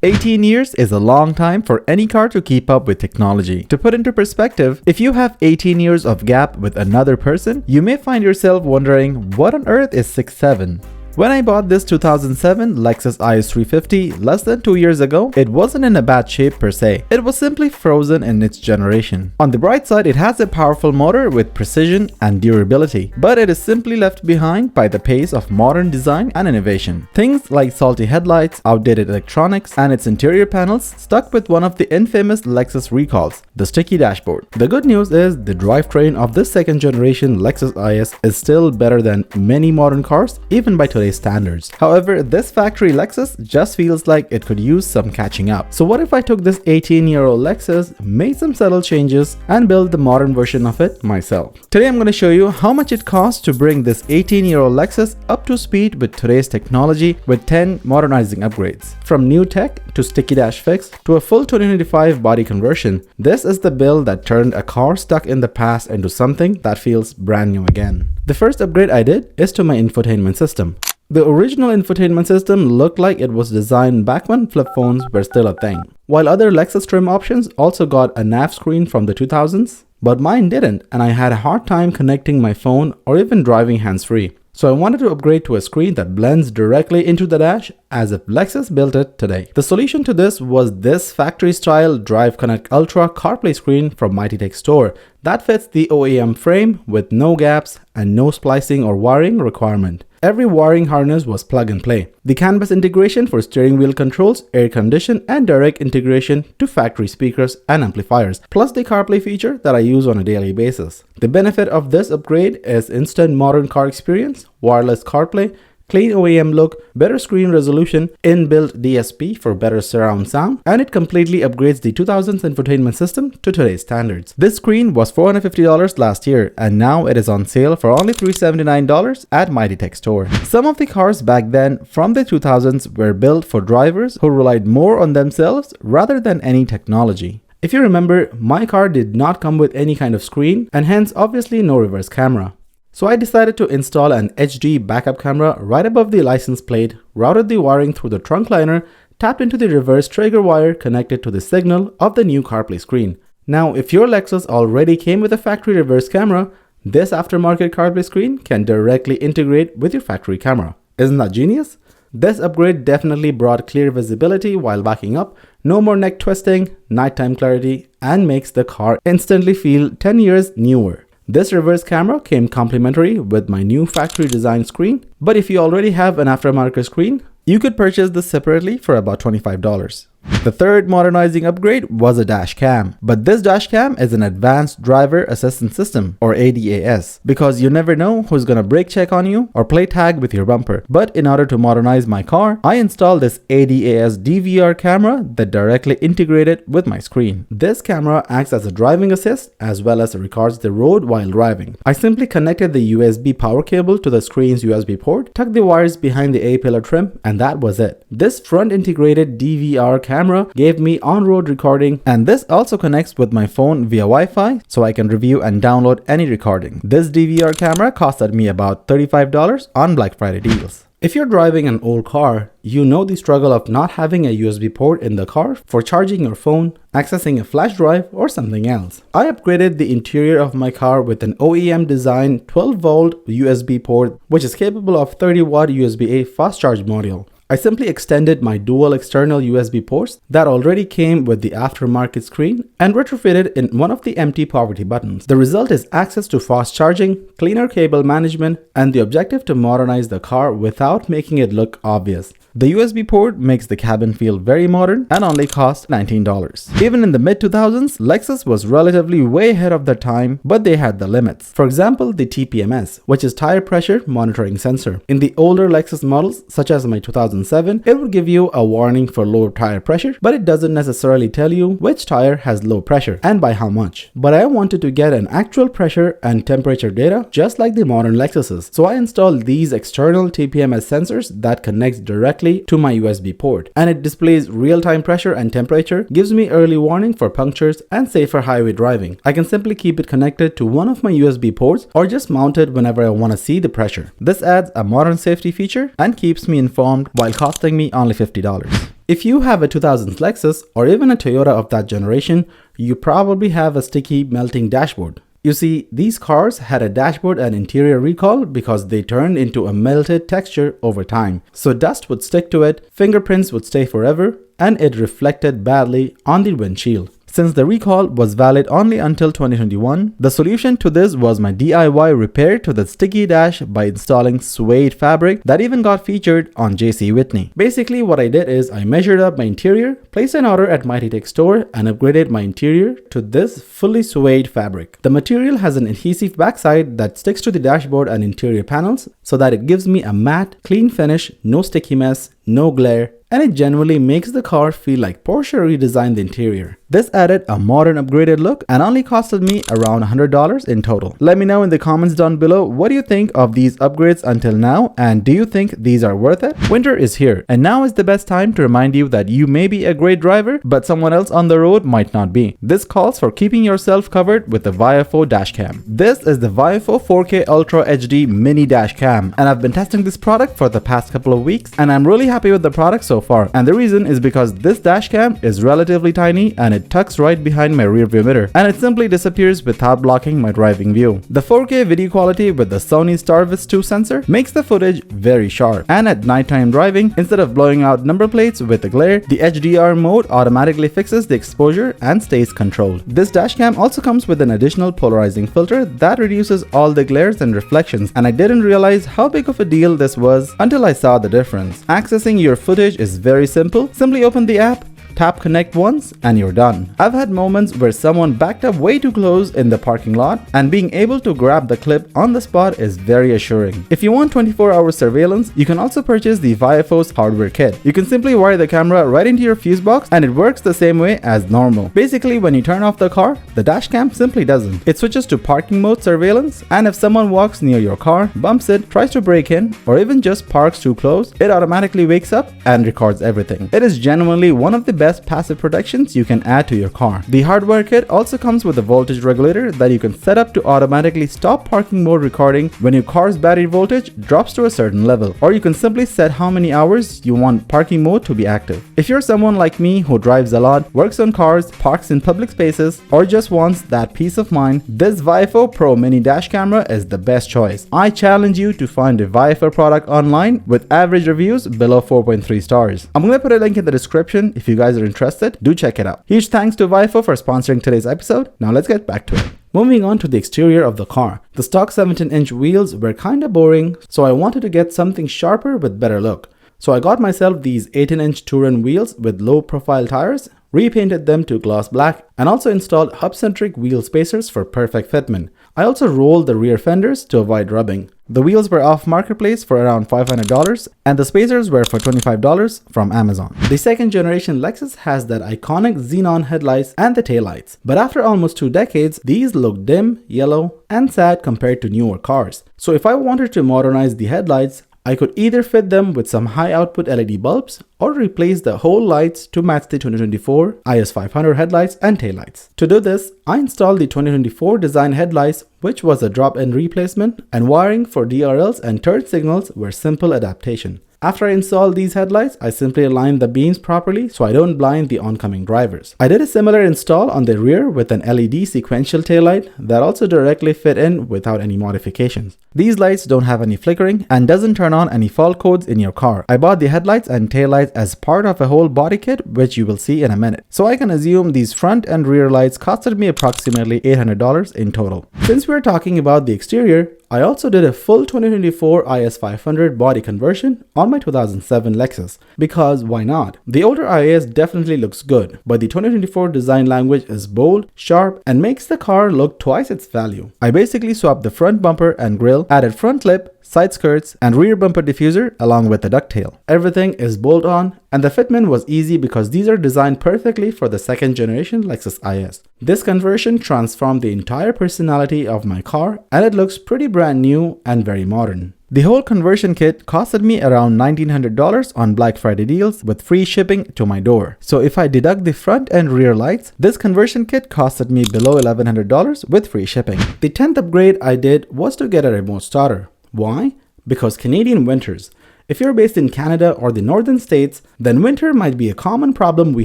18 years is a long time for any car to keep up with technology. To put into perspective, if you have 18 years of gap with another person, you may find yourself wondering, what on earth is 6-7? When I bought this 2007 Lexus IS350 less than 2 years ago, it wasn't in a bad shape per se. It was simply frozen in its generation. On the bright side, it has a powerful motor with precision and durability, but it is simply left behind by the pace of modern design and innovation. Things like salty headlights, outdated electronics, and its interior panels stuck with one of the infamous Lexus recalls, the sticky dashboard. The good news is the drivetrain of this second generation Lexus IS is still better than many modern cars, even by today's standards. However, this factory Lexus just feels like it could use some catching up. So what if I took this 18-year-old Lexus, made some subtle changes, and built the modern version of it myself? Today I'm going to show you how much it costs to bring this 18-year-old Lexus up to speed with today's technology with 10 modernizing upgrades. From new tech to sticky dash fix to a full 2025 body conversion, this is the build that turned a car stuck in the past into something that feels brand new again. The first upgrade I did is to my infotainment system. The original infotainment system looked like it was designed back when flip phones were still a thing. While other Lexus trim options also got a nav screen from the 2000s, but mine didn't, and I had a hard time connecting my phone or even driving hands-free. So I wanted to upgrade to a screen that blends directly into the dash as if Lexus built it today. The solution to this was this factory-style DriveConnect Ultra CarPlay screen from Mighty Tech Store that fits the OEM frame with no gaps and no splicing or wiring requirement. Every wiring harness was plug and play. The canvas integration for steering wheel controls, air condition, and direct integration to factory speakers and amplifiers, plus the CarPlay feature that I use on a daily basis. The benefit of this upgrade is instant modern car experience, wireless CarPlay, clean OEM look, better screen resolution, inbuilt DSP for better surround sound, and it completely upgrades the 2000s infotainment system to today's standards. This screen was $450 last year, and now it is on sale for only $379 at Mighty Tech Store. Some of the cars back then from the 2000s were built for drivers who relied more on themselves rather than any technology. If you remember, my car did not come with any kind of screen, and hence obviously no reverse camera. So I decided to install an HD backup camera right above the license plate, routed the wiring through the trunk liner, tapped into the reverse trigger wire connected to the signal of the new CarPlay screen. Now, if your Lexus already came with a factory reverse camera, this aftermarket CarPlay screen can directly integrate with your factory camera. Isn't that genius? This upgrade definitely brought clear visibility while backing up, no more neck twisting, nighttime clarity, and makes the car instantly feel 10 years newer. This reverse camera came complimentary with my new factory design screen, but if you already have an aftermarket screen, you could purchase this separately for about $25. The third modernizing upgrade was a Dashcam, but this Dashcam is an advanced driver assistance system or ADAS because you never know who's gonna brake check on you or play tag with your bumper. But in order to modernize my car, I installed this ADAS DVR camera that directly integrated with my screen. This camera acts as a driving assist as well as records the road while driving. I simply connected the USB power cable to the screen's USB port, tucked the wires behind the A-pillar trim, and that was it. This front integrated DVR camera gave me on-road recording, and this also connects with my phone via Wi-Fi so I can review and download any recording. This DVR camera costed me about $35 on Black Friday deals. If you're driving an old car, you know the struggle of not having a USB port in the car for charging your phone, accessing a flash drive, or something else. I upgraded the interior of my car with an OEM designed 12-volt USB port which is capable of 30-watt USB-A fast charge module. I simply extended my dual external USB ports that already came with the aftermarket screen and retrofitted in one of the empty poverty buttons. The result is access to fast charging, cleaner cable management, and the objective to modernize the car without making it look obvious. The USB port makes the cabin feel very modern and only cost $19. Even in the mid-2000s, Lexus was relatively way ahead of their time, but they had the limits. For example, the TPMS, which is tire pressure monitoring sensor. In the older Lexus models, such as my 2007, it would give you a warning for low tire pressure, but it doesn't necessarily tell you which tire has low pressure and by how much. But I wanted to get an actual pressure and temperature data just like the modern Lexuses. So I installed these external TPMS sensors that connects directly to my USB port, and it displays real-time pressure and temperature, gives me early warning for punctures and safer highway driving. I can simply keep it connected to one of my USB ports or just mount it whenever I want to see the pressure. This adds a modern safety feature and keeps me informed while while costing me only $50. If you have a 2000s Lexus or even a Toyota of that generation, you probably have a sticky melting dashboard. You see, these cars had a dashboard and interior recall because they turned into a melted texture over time. So dust would stick to it, fingerprints would stay forever, and it reflected badly on the windshield. Since the recall was valid only until 2021, the solution to this was my DIY repair to the sticky dash by installing suede fabric that even got featured on JC Whitney. Basically, what I did is I measured up my interior, placed an order at Mighty Tech store, and upgraded my interior to this fully suede fabric. The material has an adhesive backside that sticks to the dashboard and interior panels so that it gives me a matte, clean finish, no sticky mess, no glare, and it genuinely makes the car feel like Porsche redesigned the interior. This added a modern upgraded look and only costed me around $100 in total. Let me know in the comments down below what do you think of these upgrades until now, and do you think these are worth it? Winter is here, and now is the best time to remind you that you may be a great driver, but someone else on the road might not be. This calls for keeping yourself covered with the VIOFO Dashcam. This is the VIOFO 4K Ultra HD Mini Dashcam, and I've been testing this product for the past couple of weeks, and I'm really happy with the product so far. And the reason is because this dashcam is relatively tiny and it tucks right behind my rear view mirror, and it simply disappears without blocking my driving view. The 4K video quality with the Sony StarVis 2 sensor makes the footage very sharp, and at nighttime driving, instead of blowing out number plates with the glare, the HDR mode automatically fixes the exposure and stays controlled. This dashcam also comes with an additional polarizing filter that reduces all the glares and reflections, and I didn't realize how big of a deal this was until I saw the difference. Accessing your footage is very simple. Simply open the app, tap connect once, and you're done. I've had moments where someone backed up way too close in the parking lot, and being able to grab the clip on the spot is very assuring. If you want 24-hour surveillance, you can also purchase the VIOFO's hardware kit. You can simply wire the camera right into your fuse box, and it works the same way as normal. Basically, when you turn off the car, the dashcam simply doesn't. It switches to parking mode surveillance, and if someone walks near your car, bumps it, tries to break in, or even just parks too close, it automatically wakes up and records everything. It is genuinely one of the best passive protections you can add to your car. The hardware kit also comes with a voltage regulator that you can set up to automatically stop parking mode recording when your car's battery voltage drops to a certain level, or you can simply set how many hours you want parking mode to be active. If you're someone like me who drives a lot, works on cars, parks in public spaces, or just wants that peace of mind, this VIOFO Pro Mini Dash Camera is the best choice. I challenge you to find a VIOFO product online with average reviews below 4.3 stars. I'm going to put a link in the description if you guys are interested. Do check it out. Huge thanks to VIOFO for sponsoring today's episode. Now let's get back to it. Moving on to the exterior of the car. The stock 17-inch wheels were kinda boring, so I wanted to get something sharper with better look. So I got myself these 18-inch Touren wheels with low profile tires, repainted them to gloss black, and also installed hub-centric wheel spacers for perfect fitment. I also rolled the rear fenders to avoid rubbing. The wheels were off marketplace for around $500, and the spacers were for $25 from Amazon. The second generation Lexus has that iconic xenon headlights and the taillights, but after almost 2 decades, these look dim, yellow, and sad compared to newer cars. So if I wanted to modernize the headlights, I could either fit them with some high output LED bulbs or replace the whole lights to match the 2024 IS500 headlights and taillights. To do this, I installed the 2024 design headlights, which was a drop-in replacement, and wiring for DRLs and turn signals were simple adaptation. After I installed these headlights, I simply aligned the beams properly so I don't blind the oncoming drivers. I did a similar install on the rear with an LED sequential taillight that also directly fit in without any modifications. These lights don't have any flickering and doesn't turn on any fault codes in your car. I bought the headlights and taillights as part of a whole body kit, which you will see in a minute. So I can assume these front and rear lights costed me approximately $800 in total. Since we're talking about the exterior, I also did a full 2024 IS500 body conversion on my 2007 Lexus, because why not? The older IS definitely looks good, but the 2024 design language is bold, sharp, and makes the car look twice its value. I basically swapped the front bumper and grille, added front lip, side skirts, and rear bumper diffuser along with the ducktail. Everything is bolt-on, and the fitment was easy because these are designed perfectly for the second generation Lexus IS. This conversion transformed the entire personality of my car, and it looks pretty brand new and very modern. The whole conversion kit costed me around $1,900 on Black Friday deals with free shipping to my door. So if I deduct the front and rear lights, this conversion kit costed me below $1,100 with free shipping. The 10th upgrade I did was to get a remote starter. Why? Because Canadian winters. If you're based in Canada or the northern states, then winter might be a common problem we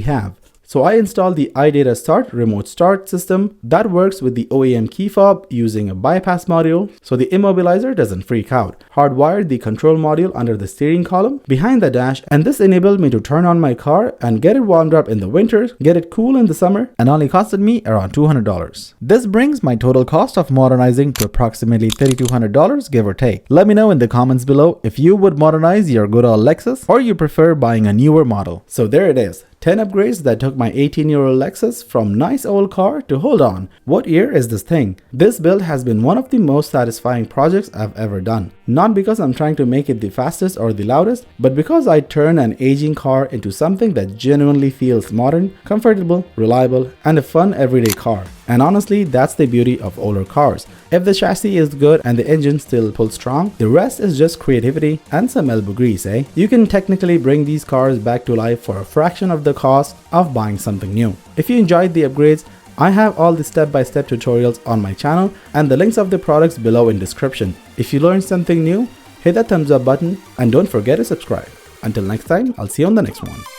have. So I installed the iData Start remote start system that works with the OEM key fob using a bypass module so the immobilizer doesn't freak out. Hardwired the control module under the steering column behind the dash, and this enabled me to turn on my car and get it warmed up in the winter, get it cool in the summer, and only costed me around $200. This brings my total cost of modernizing to approximately $3,200 give or take. Let me know in the comments below if you would modernize your good old Lexus or you prefer buying a newer model. So there it is. 10 upgrades that took my 18-year-old Lexus from nice old car to hold on. What year is this thing? This build has been one of the most satisfying projects I've ever done. Not because I'm trying to make it the fastest or the loudest, but because I turn an aging car into something that genuinely feels modern, comfortable, reliable, and a fun everyday car. And honestly, that's the beauty of older cars. If the chassis is good and the engine still pulls strong, the rest is just creativity and some elbow grease, eh? You can technically bring these cars back to life for a fraction of the cost of buying something new. If you enjoyed the upgrades, I have all the step-by-step tutorials on my channel and the links of the products below in description. If you learned something new, hit that thumbs up button and don't forget to subscribe. Until next time, I'll see you on the next one.